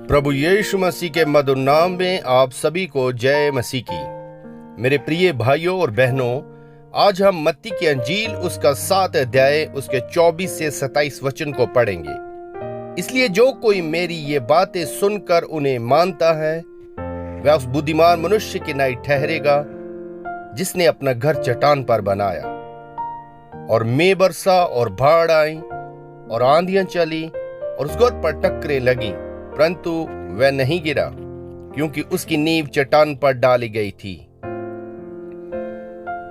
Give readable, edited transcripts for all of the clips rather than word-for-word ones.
प्रभु यीशु मसीह के मधुर नाम में आप सभी को जय मसीह की। मेरे प्रिय भाइयों और बहनों, आज हम मत्ती की अंजील उसका 7 अध्याय उसके 24 से 27 वचन को पढ़ेंगे। इसलिए जो कोई मेरी ये बातें सुनकर उन्हें मानता है वह उस बुद्धिमान मनुष्य के नाई ठहरेगा जिसने अपना घर चट्टान पर बनाया। और मेंह बरसा और बाढ़ आई और आंधियां चली और उस घर पर टक्करें लगी, परंतु वह नहीं गिरा क्योंकि उसकी नींव चट्टान पर डाली गई थी।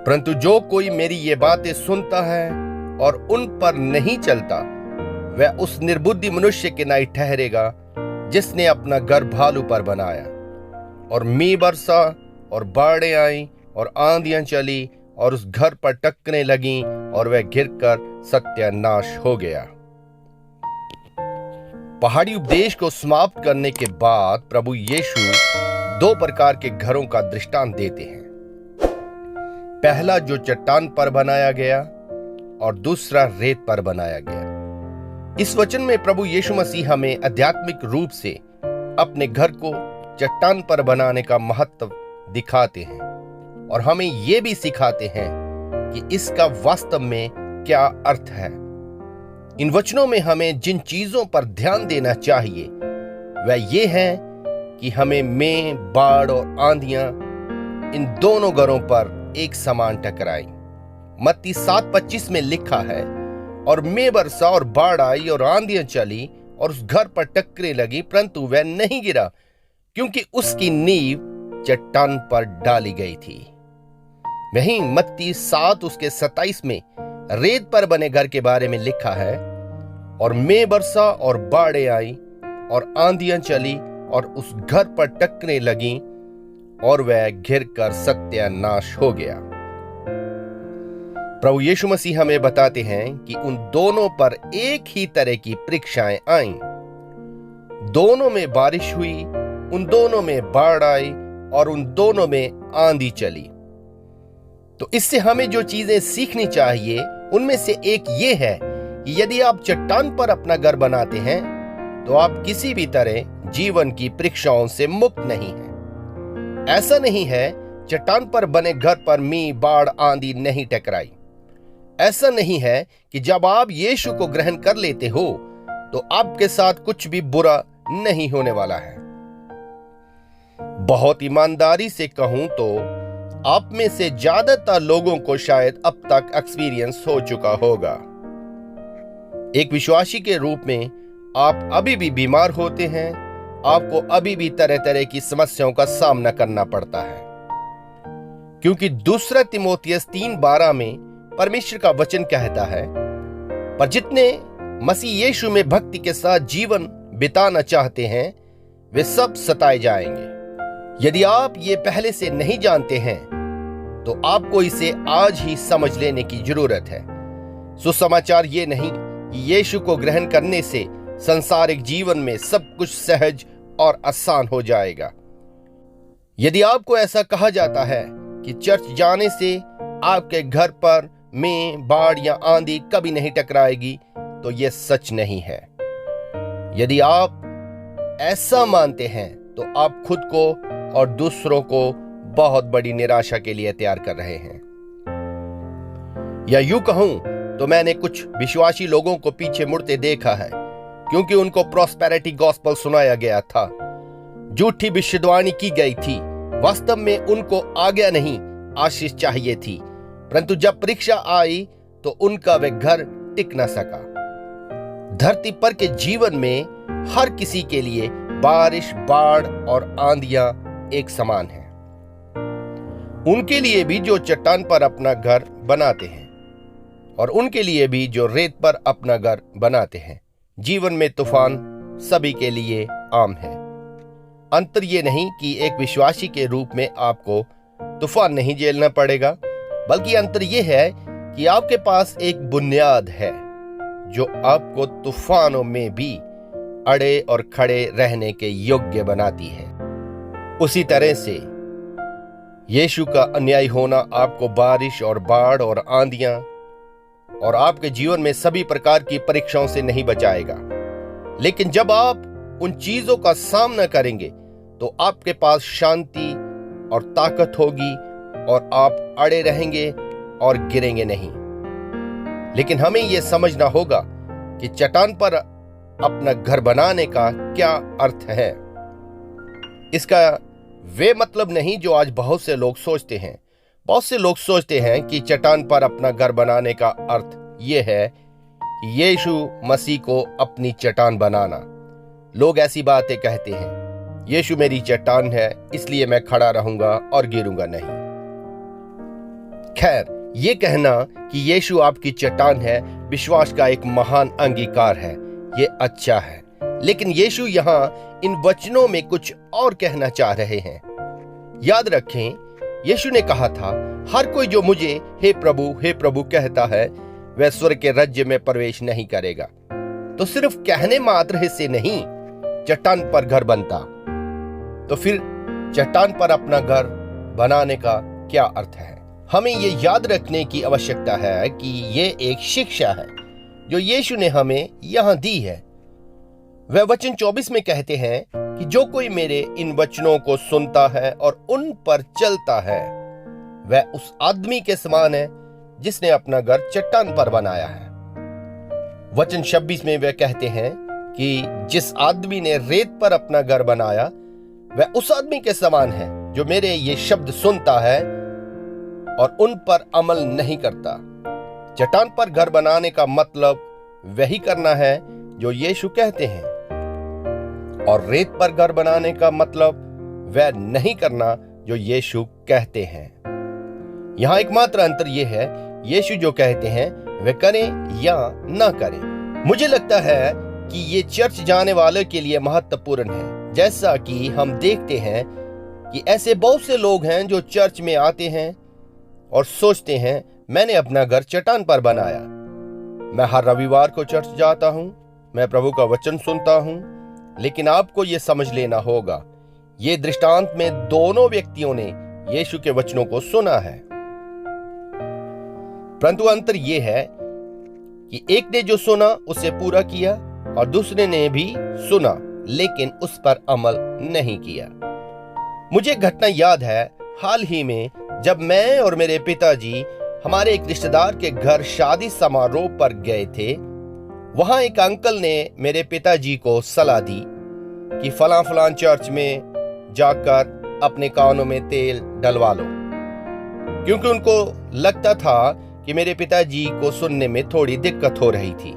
परंतु जो कोई मेरी ये बातें सुनता है और उन पर नहीं चलता वह उस निर्बुद्धि मनुष्य के नाई ठहरेगा जिसने अपना घर भालू पर बनाया। और मेंह बरसा और बाढ़ें आई और आंधियां चली और उस घर पर टक्करें लगीं और वह गिरकर सत्यानाश हो गया। पहाड़ी उपदेश को समाप्त करने के बाद प्रभु यीशु 2 प्रकार के घरों का दृष्टांत देते हैं। पहला जो चट्टान पर बनाया गया और दूसरा रेत पर बनाया गया। इस वचन में प्रभु यीशु मसीह हमें आध्यात्मिक रूप से अपने घर को चट्टान पर बनाने का महत्व दिखाते हैं और हमें यह भी सिखाते हैं कि इसका वास्तव में क्या अर्थ है। इन वचनों में हमें जिन चीजों पर ध्यान देना चाहिए वह ये है कि हमें मेंह, बाढ़ और आंधियां इन दोनों घरों पर एक समान टकराई। मत्ती 7:25 में लिखा है, और मेंह बरसा और बाढ़ आई और आंधियां चली और उस घर पर टक्करें लगी, परंतु वह नहीं गिरा क्योंकि उसकी नींव चट्टान पर डाली गई थी। वहीं मत्ती 7 उसके 27 में रेत पर बने घर के बारे में लिखा है, और मेंह बरसा और बाढ़ें आई और आंधियां चली और उस घर पर टक्करें लगीं और वह गिरकर सत्यानाश हो गया। प्रभु यीशु मसीह हमें बताते हैं कि उन दोनों पर एक ही तरह की परीक्षाएं आईं। दोनों में बारिश हुई, उन दोनों में बाढ़ आई और उन दोनों में आंधी चली। तो इससे हमें जो चीजें सीखनी चाहिए उनमें से एक ये है कि यदि आप चट्टान पर अपना घर बनाते हैं तो आप किसी भी तरह जीवन की परीक्षाओं से मुक्त नहीं हैं। ऐसा नहीं है चट्टान पर बने घर पर मेंह, बाढ़, आंधी नहीं टकराई। ऐसा नहीं है कि जब आप यीशु को ग्रहण कर लेते हो तो आपके साथ कुछ भी बुरा नहीं होने वाला है। बहुत ईमानदारी से कहूं तो आप में से ज्यादातर लोगों को शायद अब तक एक्सपीरियंस हो चुका होगा। एक विश्वासी के रूप में आप अभी भी बीमार होते हैं, आपको अभी भी तरह तरह की समस्याओं का सामना करना पड़ता है, क्योंकि 2 तिमोथियस 3:12 में परमेश्वर का वचन कहता है, पर जितने मसीह यीशु में भक्ति के साथ जीवन बिताना चाहते हैं वे सब सताए जाएंगे। यदि आप ये पहले से नहीं जानते हैं तो आपको इसे आज ही समझ लेने की जरूरत है। सुसमाचार ये नहीं कि यीशु को ग्रहण करने से सांसारिक जीवन में सब कुछ सहज और आसान हो जाएगा। यदि आपको ऐसा कहा जाता है कि चर्च जाने से आपके घर पर मेंह, बाढ़ या आंधी कभी नहीं टकराएगी, तो यह सच नहीं है। यदि आप ऐसा मानते हैं तो आप खुद को और दूसरों को बहुत बड़ी निराशा के लिए तैयार कर रहे हैं। या यूं कहूं तो मैंने कुछ विश्वासी लोगों को पीछे मुड़ते देखा है क्योंकि उनको प्रॉस्पेरिटी गॉस्पेल सुनाया गया था, झूठी भविष्यवाणी की गई थी। वास्तव में उनको आज्ञा नहीं आशीष चाहिए थी, परंतु जब परीक्षा आई तो उनका वह घर टिक न सका। धरती पर के जीवन में हर किसी के लिए बारिश, बाढ़ और आंधियां एक समान है। उनके लिए भी जो चट्टान पर अपना घर बनाते हैं और उनके लिए भी जो रेत पर अपना घर बनाते हैं। जीवन में तूफान सभी के लिए आम है। अंतर ये नहीं कि एक विश्वासी के रूप में आपको तूफान नहीं झेलना पड़ेगा, बल्कि अंतर ये है कि आपके पास एक बुनियाद है जो आपको तूफानों में भी अड़े और खड़े रहने के योग्य बनाती है। उसी तरह से यीशु का अनुयायी होना आपको बारिश और बाढ़ और आंधियां और आपके जीवन में सभी प्रकार की परीक्षाओं से नहीं बचाएगा, लेकिन जब आप उन चीजों का सामना करेंगे तो आपके पास शांति और ताकत होगी और आप अड़े रहेंगे और गिरेंगे नहीं। लेकिन हमें यह समझना होगा कि चट्टान पर अपना घर बनाने का क्या अर्थ है। इसका वे मतलब नहीं जो आज बहुत से लोग सोचते हैं। बहुत से लोग सोचते हैं कि चट्टान पर अपना घर बनाने का अर्थ यह है कि यीशु मसीह को अपनी चट्टान बनाना। लोग ऐसी बातें कहते हैं, यीशु मेरी चट्टान है इसलिए मैं खड़ा रहूंगा और गिरूंगा नहीं। खैर, यह कहना कि यीशु आपकी चट्टान है विश्वास का एक महान अंगीकार है, यह अच्छा है। लेकिन यीशु यहां इन वचनों में कुछ और कहना चाह रहे हैं। याद रखें, यीशु ने कहा था, हर कोई जो मुझे हे प्रभु कहता है वह स्वर्ग के राज्य में प्रवेश नहीं करेगा। तो सिर्फ कहने मात्र से नहीं चट्टान पर घर बनता। तो फिर चट्टान पर अपना घर बनाने का क्या अर्थ है? हमें यह याद रखने की आवश्यकता है कि यह एक शिक्षा है जो यीशु ने हमें यहां दी है। वह वचन 24 में कहते हैं कि जो कोई मेरे इन वचनों को सुनता है और उन पर चलता है वह उस आदमी के समान है जिसने अपना घर चट्टान पर बनाया है। वचन 26 में वह कहते हैं कि जिस आदमी ने रेत पर अपना घर बनाया वह उस आदमी के समान है जो मेरे ये शब्द सुनता है और उन पर अमल नहीं करता। चट्टान पर घर बनाने का मतलब वही करना है जो यीशु कहते हैं, और रेत पर घर बनाने का मतलब वह नहीं करना जो यीशु कहते हैं। यहां एकमात्र अंतर यह है, यीशु जो कहते हैं वे करें या ना करें। मुझे लगता है कि ये चर्च जाने वालों के लिए महत्वपूर्ण है। जैसा कि हम देखते हैं कि ऐसे बहुत से लोग हैं जो चर्च में आते हैं और सोचते हैं मैंने अपना घर चट्टान पर बनाया। मैं हर रविवार को चर्च जाता हूं, मैं प्रभु का वचन सुनता हूं। लेकिन आपको यह समझ लेना होगा, ये दृष्टांत में दोनों व्यक्तियों ने यीशु के वचनों को सुना है, परंतु अंतर यह है कि एक ने जो सुना उसे पूरा किया और दूसरे ने भी सुना लेकिन उस पर अमल नहीं किया। मुझे घटना याद है, हाल ही में जब मैं और मेरे पिताजी हमारे एक रिश्तेदार के घर शादी समारोह पर गए थे, वहां एक अंकल ने मेरे पिताजी को सलाह दी कि फलां चर्च में जाकर अपने कानों में तेल डलवा लो, क्योंकि उनको लगता था कि मेरे पिताजी को सुनने में थोड़ी दिक्कत हो रही थी।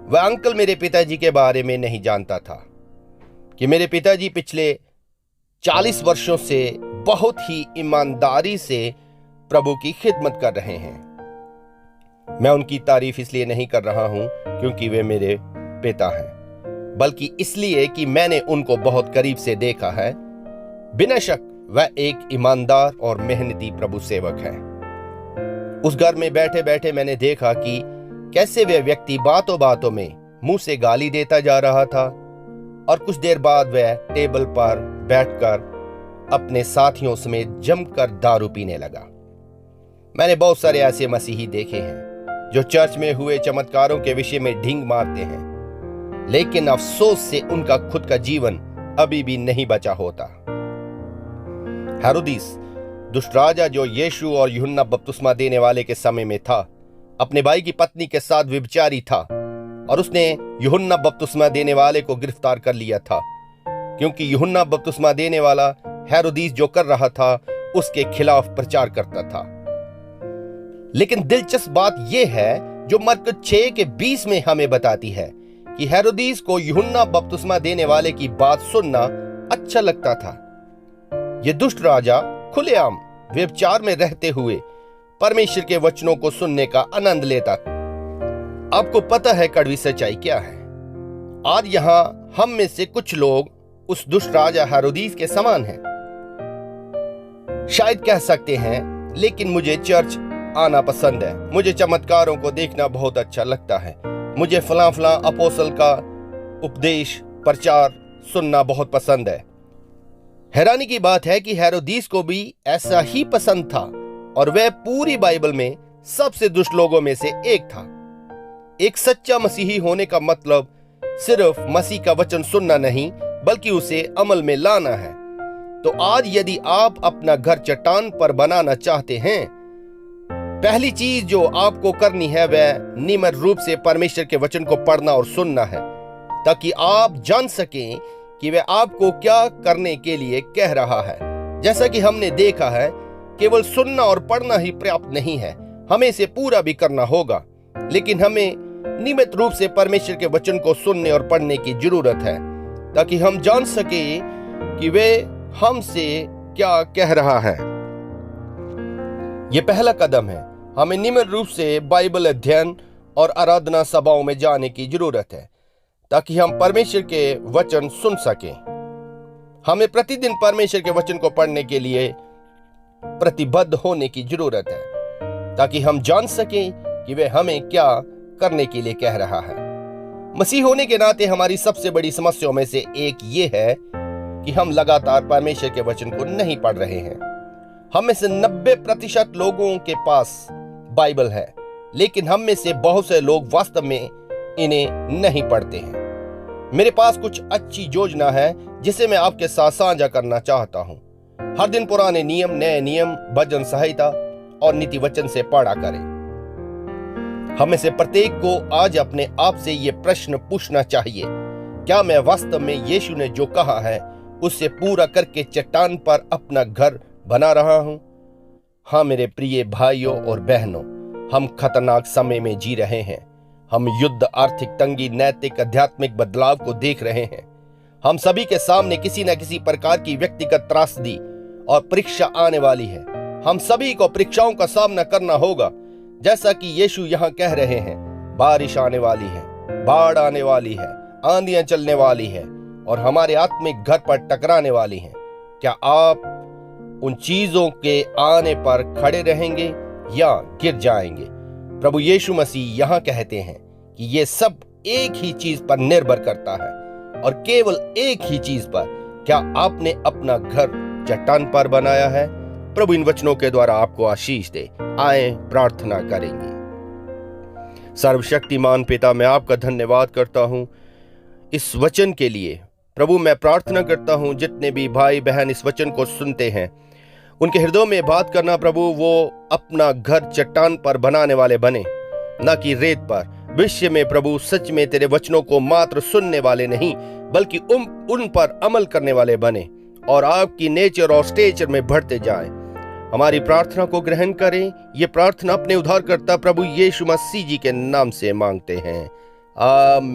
वह अंकल मेरे पिताजी के बारे में नहीं जानता था कि मेरे पिताजी पिछले 40 वर्षों से बहुत ही ईमानदारी से प्रभु की खिदमत कर रहे हैं। मैं उनकी तारीफ इसलिए नहीं कर रहा हूं क्योंकि वे मेरे पिता हैं, बल्कि इसलिए कि मैंने उनको बहुत करीब से देखा है। बिना शक वह एक ईमानदार और मेहनती प्रभु सेवक है। उस घर में बैठे बैठे मैंने देखा कि कैसे वह व्यक्ति बातों बातों में मुंह से गाली देता जा रहा था और कुछ देर बाद वह टेबल पर बैठकर अपने साथियों समेत जमकर दारू पीने लगा। मैंने बहुत सारे ऐसे मसीही देखे हैं जो चर्च में हुए चमत्कारों के विषय में ढींग मारते हैं, लेकिन अफसोस से उनका खुद का जीवन अभी भी नहीं बचा होता। हेरोदिस, दुष्ट राजा जो यीशु और यूहन्ना बपतिस्मा देने वाले के समय में था, अपने भाई की पत्नी के साथ व्यभिचारी था और उसने यूहन्ना बपतिस्मा देने वाले को गिरफ्तार कर लिया था, क्योंकि यूहन्ना बपतिस्मा देने वाला हेरोदिस जो कर रहा था उसके खिलाफ प्रचार करता था। लेकिन दिलचस्प बात यह है जो मरकुस 6:20 में हमें बताती है कि हेरोदिस को यूहन्ना बपतिस्मा देने वाले की बात सुनना अच्छा लगता था। यह दुष्ट राजा खुलेआम व्यभिचार में रहते हुए परमेश्वर के वचनों को सुनने का आनंद लेता था। आपको पता है कड़वी सच्चाई क्या है? आज यहां हम में से कुछ लोग उस दुष्ट राजा हेरोदिस के समान हैं। शायद कह सकते हैं, लेकिन मुझे चर्च आना पसंद है, मुझे चमत्कारों को देखना बहुत अच्छा लगता है, मुझे फलां अपोस्तल का उपदेश प्रचार सुनना बहुत पसंद है। हैरानी की बात है कि हेरोदिस को भी ऐसा ही पसंद था और वह पूरी बाइबल में सबसे दुष्ट लोगों में से एक था। एक सच्चा मसीही होने का मतलब सिर्फ मसीह का वचन सुनना नहीं बल्कि उसे अमल में लाना है। तो आज यदि आप अपना घर चट्टान पर बनाना चाहते हैं, पहली चीज जो आपको करनी है वह नियमित रूप से परमेश्वर के वचन को पढ़ना और सुनना है, ताकि आप जान सकें कि वह आपको क्या करने के लिए कह रहा है। जैसा कि हमने देखा है, केवल सुनना और पढ़ना ही पर्याप्त नहीं है, हमें इसे पूरा भी करना होगा। लेकिन हमें नियमित रूप से परमेश्वर के वचन को सुनने और पढ़ने की जरूरत है, ताकि हम जान सके कि वे हमसे क्या कह रहा है। यह पहला कदम है। हमें नियमित रूप से बाइबल अध्ययन और आराधना सभाओं में जाने की जरूरत है, ताकि हम परमेश्वर के वचन सुन सकें। हमें प्रतिदिन परमेश्वर के वचन को पढ़ने के लिए प्रतिबद्ध होने की जरूरत है, ताकि हम जान सकें कि वह हमें क्या करने के लिए कह रहा है। मसीह होने के नाते हमारी सबसे बड़ी समस्याओं में से एक ये है कि हम लगातार परमेश्वर के वचन को नहीं पढ़ रहे हैं। हम में से 90% लोगों के पास बाइबल है, लेकिन हम में से बहुत से लोग वास्तव में इन्हें नहीं पढ़ते हैं। मेरे पास कुछ अच्छी योजना है जिसे मैं आपके साथ साझा करना चाहता हूं। हर दिन पुराने नियम, नए नियम, भजन संहिता और नीति वचन से पढ़ा करें। हम में से प्रत्येक को आज अपने आप से यह प्रश्न पूछना चाहिए, क्या मैं वास्तव में यीशु ने जो कहा है उससे पूरा करके चट्टान पर अपना घर बना रहा हूं? हाँ मेरे प्रिय भाइयों और बहनों, हम खतरनाक समय में जी रहे हैं। हम युद्ध, आर्थिक तंगी, नैतिक आध्यात्मिक बदलाव को देख रहे हैं। हम सभी के सामने किसी न किसी प्रकार की व्यक्तिगत त्रासदी और परीक्षा आने वाली है। हम सभी को परीक्षाओं का सामना करना होगा, जैसा कि यीशु यहाँ कह रहे हैं। बारिश आने वाली है, बाढ़ आने वाली है, आंधियां चलने वाली है और हमारे आत्मिक घर पर टकराने वाली हैं। क्या आप उन चीजों के आने पर खड़े रहेंगे या गिर जाएंगे? प्रभु यीशु मसीह यहाँ कहते हैं कि ये सब एक ही चीज पर निर्भर करता है, और केवल एक ही चीज पर। क्या आपने अपना घर चट्टान पर बनाया है? प्रभु इन वचनों के द्वारा आपको आशीष दे। आए प्रार्थना करेंगे। सर्वशक्तिमान पिता, मैं आपका धन्यवाद करता हूं इस वचन के लिए। प्रभु मैं प्रार्थना करता हूं जितने भी भाई बहन इस वचन को सुनते हैं, उनके हृदयों में बात करना प्रभु, वो अपना घर चट्टान पर बनाने वाले बने, न कि रेत पर। विश्व में प्रभु सच में तेरे वचनों को मात्र सुनने वाले नहीं, बल्कि उन पर अमल करने वाले बने और आपकी नेचर और स्टेचर में बढ़ते जाएं। हमारी प्रार्थना को ग्रहण करें। ये प्रार्थना अपने उद्धारकर्ता प्रभु यीशु मसीह जी के नाम से मांगते हैं, आमीन।